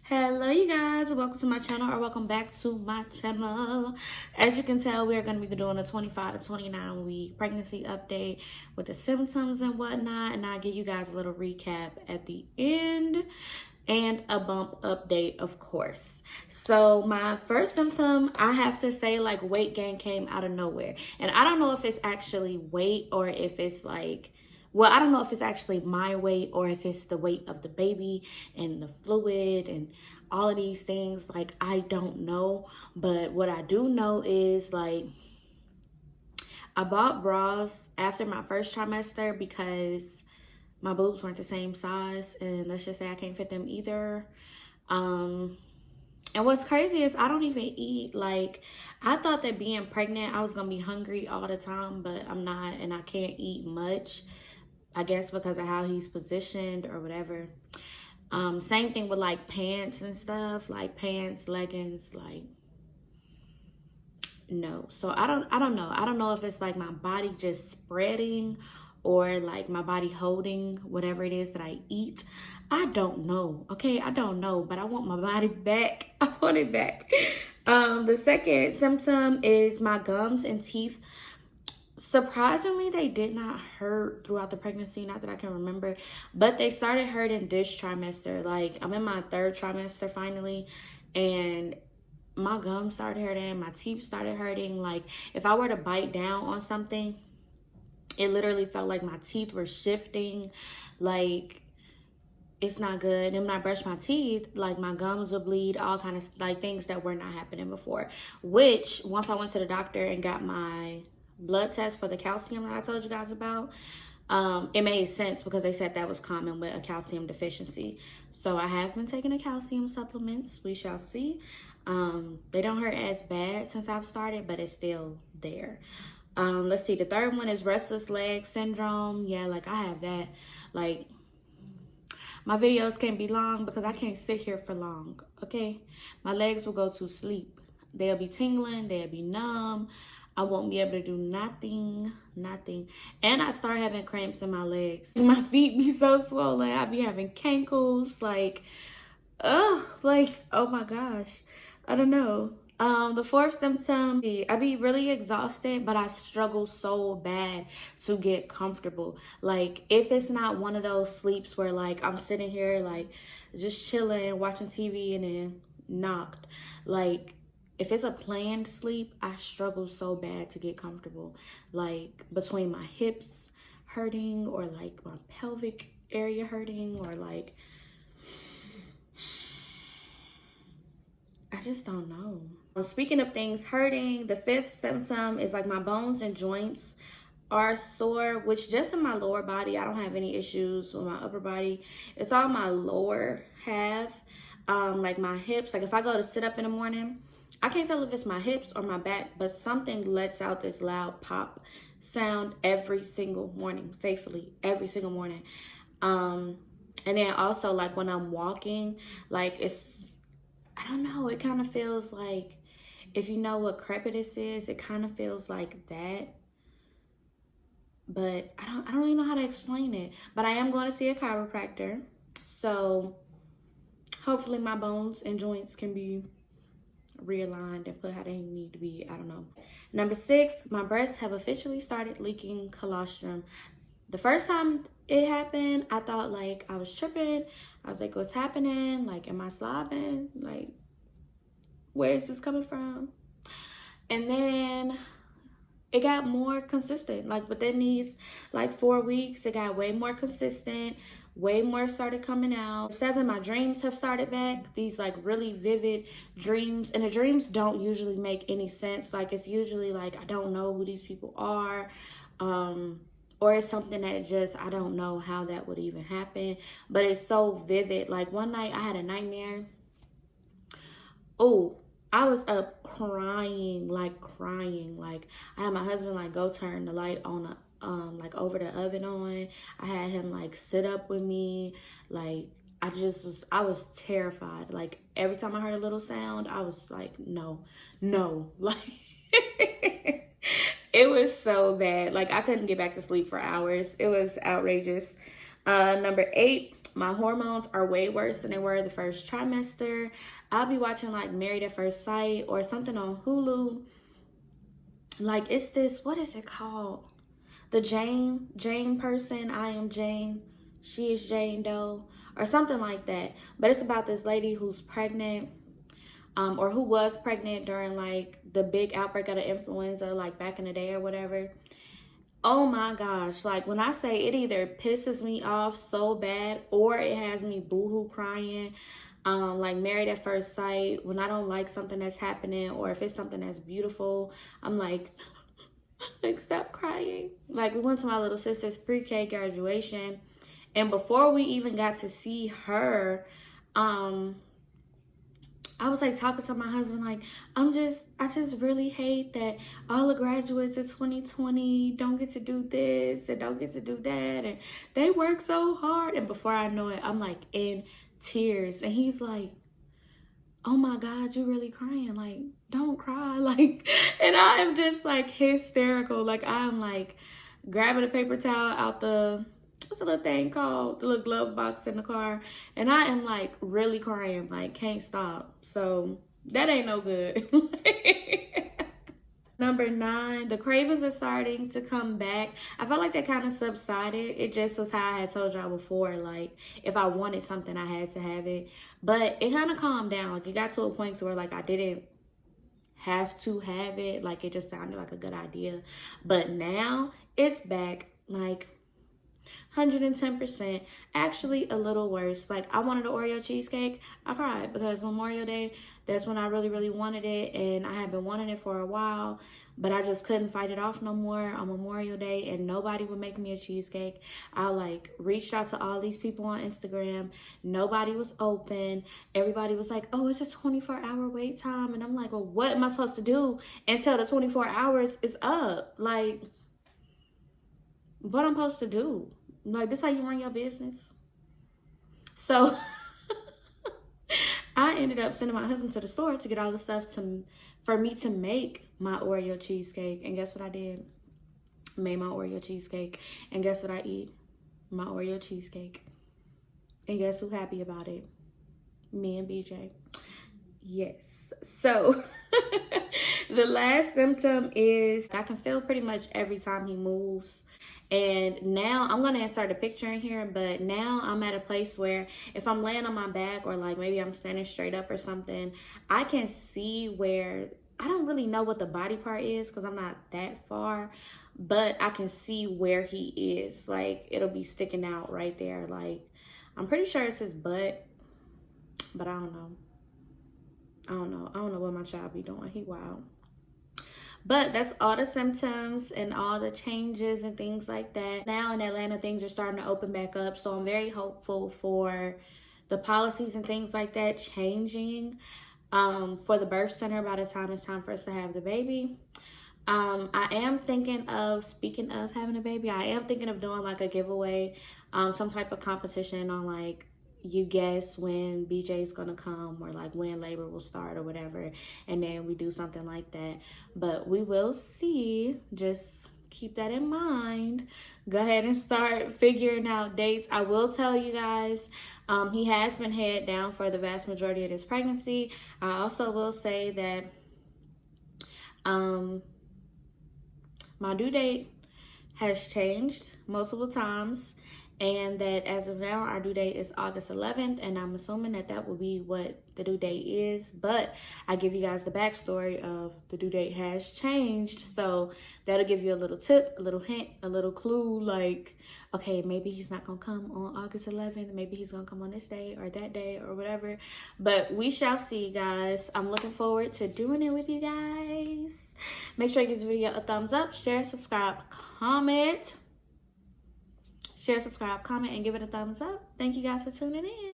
Hello you guys, welcome to my channel, or welcome back to my channel. As you can tell, we are going to be doing a 25 to 29 week pregnancy update with the symptoms and whatnot, and I'll give you guys a little recap at the end and a bump update, of course. So my first symptom, I have to say, like, weight gain came out of nowhere, and I don't know if it's actually weight or if it's like, well, I don't know if it's actually my weight or if it's the weight of the baby and the fluid and all of these things. Like, I don't know. But what I do know is, like, I bought bras after my first trimester because my boobs weren't the same size. And let's just say I can't fit them either. And what's crazy is I don't even eat. Like, I thought that being pregnant, I was going to be hungry all the time. But I'm not, and I can't eat much. I guess because of how he's positioned or whatever. Same thing with like pants and stuff, like pants, leggings, like no. So I don't know. I don't know if it's like my body just spreading or like my body holding whatever it is that I eat. I don't know. Okay, I don't know, but I want my body back. I want it back. The second symptom is my gums and teeth. Surprisingly, they did not hurt throughout the pregnancy, not that I can remember, but they started hurting this trimester. Like, I'm in my third trimester finally, and my gums started hurting, my teeth started hurting. Like, if I were to bite down on something, it literally felt like my teeth were shifting. Like, it's not good. And when I brush my teeth, like, my gums will bleed, all kind of like things that were not happening before. Which, once I went to the doctor and got my blood test for the calcium that I told you guys about, it made sense because they said that was common with a calcium deficiency. So I have been taking the calcium supplements. We shall see. They don't hurt as bad since I've started, but it's still there. Let's see. The third one is restless leg syndrome. Yeah, like, I have that. Like, my videos can't be long because I can't sit here for long, okay? My legs will go to sleep. They'll be tingling. They'll be numb. I won't be able to do nothing. And I start having cramps in my legs. My feet be so swollen. I be having cankles. Like, ugh, like, oh my gosh. I don't know. The fourth symptom, I be really exhausted, but I struggle so bad to get comfortable. Like, if it's not one of those sleeps where, like, I'm sitting here, like, just chilling, watching TV and then knocked. Like, if it's a planned sleep, I struggle so bad to get comfortable. Like, between my hips hurting or like my pelvic area hurting or like, I just don't know. Speaking of things hurting, the fifth symptom is like my bones and joints are sore, which just in my lower body. I don't have any issues with my upper body. It's all my lower half, like my hips. Like, if I go to sit up in the morning, I can't tell if it's my hips or my back, but something lets out this loud pop sound every single morning, faithfully, every single morning. And then also, like, when I'm walking, like, it's, I don't know, it kind of feels like, if you know what crepitus is, it kind of feels like that. But I don't really know how to explain it. But I am going to see a chiropractor. So hopefully my bones and joints can be realigned and put how they need to be. I don't know. Number 6, my breasts have officially started leaking colostrum. The first time it happened, I thought, like, I was tripping. I was like, what's happening? Like, am I slobbing? Like, where is this coming from? And then it got more consistent. Like, within these like 4 weeks, it got way more consistent. Way more started coming out. 7, my dreams have started back. These like really vivid dreams. And the dreams don't usually make any sense. Like, it's usually like, I don't know who these people are. Or it's something that just, I don't know how that would even happen. But it's so vivid. Like, one night I had a nightmare. Oh, I was up crying. Like, I had my husband like go turn the light on like over the oven on. I had him like sit up with me. Like, I was terrified. Like, every time I heard a little sound, I was like, no. Like, it was so bad. Like, I couldn't get back to sleep for hours. It was outrageous. Number 8, My hormones are way worse than they were the first trimester. I'll be watching like Married at First Sight or something on Hulu. Like, it's this, what is it called? The Jane person. I am Jane. She is Jane Doe, or something like that. But it's about this lady who's pregnant, or who was pregnant during like the big outbreak of the influenza, like back in the day or whatever. Oh my gosh, like when I say it either pisses me off so bad or it has me boohoo crying. Like Married at First Sight, when I don't like something that's happening or if it's something that's beautiful, I'm like stop crying. Like, we went to my little sister's pre-K graduation, and before we even got to see her, I was like talking to my husband, like, I just really hate that all the graduates of 2020 don't get to do this and don't get to do that, and they work so hard. And before I know it, I'm like in tears, and he's like, oh my God, you're really crying. Like, don't cry. Like, and I am just like hysterical. Like, I'm like grabbing a paper towel out the, what's the little thing called? The little glove box in the car. And I am like really crying, like can't stop. So that ain't no good. Number 9, the cravings are starting to come back. I felt like they kind of subsided. It just was how I had told y'all before. Like, if I wanted something, I had to have it. But it kind of calmed down. Like, it got to a point to where, like, I didn't have to have it. Like, it just sounded like a good idea. But now, it's back. Like, 110%. Actually, a little worse. Like, I wanted an Oreo cheesecake. I cried because Memorial Day, that's when I really, really wanted it. And I had been wanting it for a while, but I just couldn't fight it off no more on Memorial Day, and nobody would make me a cheesecake. I like reached out to all these people on Instagram. Nobody was open. Everybody was like, oh, it's a 24-hour wait time. And I'm like, well, what am I supposed to do until the 24 hours is up? Like, what I'm supposed to do? Like, this how you run your business? So I ended up sending my husband to the store to get all the stuff for me to make my Oreo cheesecake. And guess what I did? Made my Oreo cheesecake. And guess what I eat? My Oreo cheesecake. And guess who's happy about it? Me and BJ. Yes. So the last symptom is I can feel pretty much every time he moves. And now I'm going to insert a picture in here, but now I'm at a place where if I'm laying on my back or like maybe I'm standing straight up or something, I can see where, I don't really know what the body part is because I'm not that far, but I can see where he is. Like, it'll be sticking out right there. Like, I'm pretty sure it's his butt, but I don't know. I don't know what my child be doing. He wild. But that's all the symptoms and all the changes and things like that. Now in Atlanta, things are starting to open back up. So I'm very hopeful for the policies and things like that changing for the birth center by the time it's time for us to have the baby. I am thinking of, speaking of having a baby, I am thinking of doing like a giveaway, some type of competition on like, you guess when BJ's gonna come or like when labor will start or whatever, and then we do something like that. But we will see. Just keep that in mind. Go ahead and start figuring out dates. I will tell you guys, he has been head down for the vast majority of this pregnancy. I also will say that my due date has changed multiple times, and that as of now our due date is August 11th, and I'm assuming that that will be what the due date is. But I give you guys the backstory of the due date has changed, so that'll give you a little tip, a little hint, a little clue, like, okay, maybe he's not gonna come on August 11th, maybe he's gonna come on this day or that day or whatever. But we shall see, guys. I'm looking forward to doing it with you guys. Make sure you give this video a thumbs up, share, subscribe, comment. Share, subscribe, comment, and give it a thumbs up. Thank you guys for tuning in.